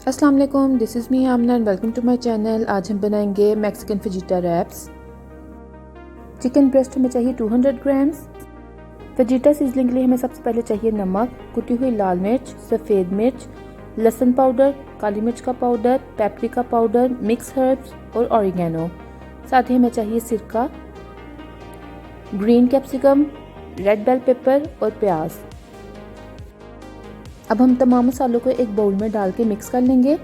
अस्सलाम वालेकुम, this is me Amna and welcome to my channel. आज हम बनाएंगे Mexican fajita wraps. Chicken breast हमें चाहिए 200 ग्राम्स। फजीटा सीजनिंग के लिए हमें सबसे पहले चाहिए नमक, कुटी हुई लाल मिर्च, सफ़ेद मिर्च, लहसुन पाउडर, काली मिर्च का powder, paprika powder, mix herbs और ऑरिगेनो। साथ ही हमें चाहिए सिरका, green capsicum, red bell pepper और प्याज। अब हम तमाम मसालों को एक बाउल में डाल के मिक्स कर लेंगे।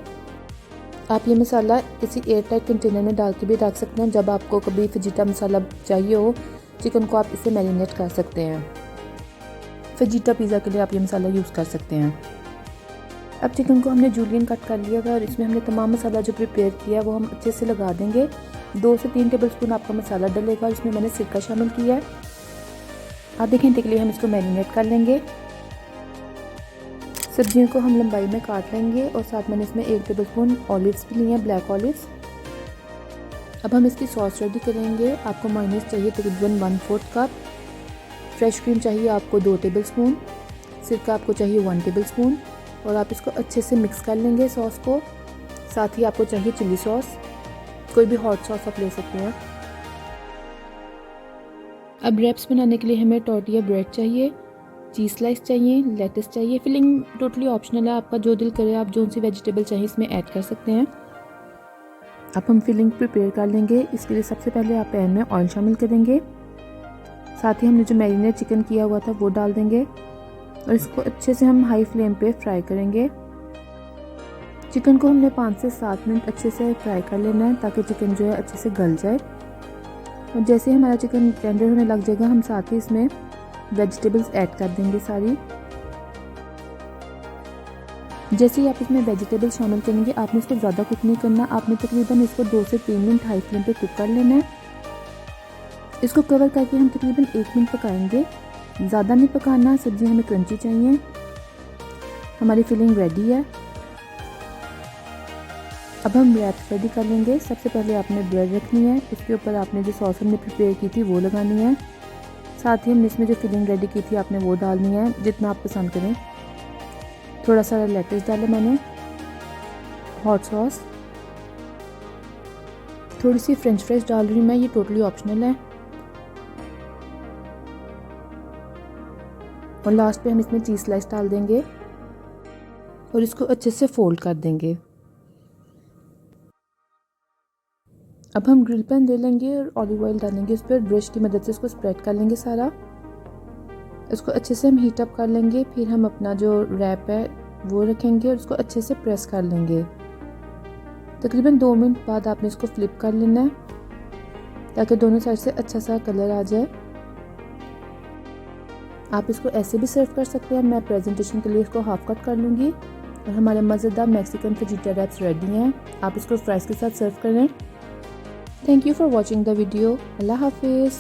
आप ये मसाला किसी एयर टाइट कंटेनर में डाल के भी रख सकते हैं। जब आपको कभी फजीटा मसाला चाहिए हो चिकन को, आप इसे मैरिनेट कर सकते हैं। फजीटा पिज़्ज़ा के लिए आप ये मसाला यूज़ कर सकते हैं। अब चिकन को हमने जूलियन कट कर लिया है और इसमें हमने तमाम मसाला जो प्रिपेयर किया है वो हम अच्छे से लगा देंगे। 2 से 3 टेबल स्पून आपका मसाला डलेगा और इसमें मैंने सिरका शामिल किया है। आधे घंटे के लिए हम इसको मैरिनेट कर लेंगे। सब्जियों को हम लंबाई में काट लेंगे और साथ मैंने इसमें 1 टेबलस्पून ऑलिव्स भी लिए हैं, ब्लैक ऑलिव्स। अब हम इसकी सॉस रेडी करेंगे। आपको मायोनीज चाहिए तकरीबन 1/4 कप, फ्रेश क्रीम चाहिए आपको 2 टेबलस्पून, सिरका आपको चाहिए 1 टेबलस्पून और आप इसको अच्छे से मिक्स कर लेंगे सॉस को। साथ ही आपको चाहिए चिली सॉस, कोई भी हॉट सॉस आप ले सकते हैं। अब रैप्स बनाने के लिए हमें टॉर्टिया ब्रेड चाहिए, चीज़ स्लाइस चाहिए, लेटस चाहिए। फिलिंग टोटली ऑप्शनल है, आपका जो दिल करे आप जो सी वेजिटेबल चाहिए इसमें ऐड कर सकते हैं। अब हम फिलिंग प्रिपेयर कर लेंगे। इसके लिए सबसे पहले आप पैन में ऑयल शामिल करेंगे। साथ ही हमने जो मैरिनेट चिकन किया हुआ था वो डाल देंगे और इसको अच्छे से हम हाई फ्लेम पे फ्राई करेंगे। चिकन को हमने 5 से 7 मिनट अच्छे से फ्राई कर लेना है ताकि चिकन जो है अच्छे से गल जाए। और जैसे ही हमारा चिकन टेंडर होने लग जाएगा हम साथ ही इसमें वेजिटेबल्स ऐड कर देंगे सारी। जैसे ही आप इसमें वेजिटेबल्स शामिल करेंगे आपने इसको ज़्यादा कुक नहीं करना, आपने तकरीबन इसको 2 से 3 मिनट हाई फ्लेम पे कुक कर लेना है। इसको कवर करके हम तकरीबन 1 मिनट पकाएंगे, ज़्यादा नहीं पकाना। सब्ज़ी हमें क्रंची चाहिए। हमारी फिलिंग रेडी है। अब हम रैप्स रेडी कर लेंगे। सबसे पहले आपने ब्रेड रखनी है, उसके ऊपर आपने जो सॉस हमने प्रिपेयर की थी वो लगानी है। साथ ही हमने इसमें जो फिलिंग रेडी की थी आपने वो डालनी है जितना आप पसंद करें। थोड़ा सा लेटस डाला मैंने, हॉट सॉस, थोड़ी सी फ्रेंच फ्राइज डाल रही हूँ मैं, ये टोटली ऑप्शनल है। और लास्ट पे हम इसमें चीज़ स्लाइस डाल देंगे और इसको अच्छे से फोल्ड कर देंगे। अब हम ग्रिल पैन ले लेंगे और ऑलिव ऑयल डालेंगे उस पर, ब्रश की मदद से इसको स्प्रेड कर लेंगे सारा। इसको अच्छे से हम हीट अप कर लेंगे। फिर हम अपना जो रैप है वो रखेंगे और इसको अच्छे से प्रेस कर लेंगे। तकरीबन 2 मिनट बाद आपने इसको फ्लिप कर लेना है ताकि दोनों साइड से अच्छा सा कलर आ जाए। आप इसको ऐसे भी सर्व कर सकते हैं। मैं प्रेजेंटेशन के लिए इसको हाफ कट कर लूँगी और हमारे मज़ेदार मैक्सिकन फजीटा रैप्स रेडी हैं। आप इसको फ्राइज़ के साथ सर्व करें। Thank you for watching the video. अल्लाह हाफिज़।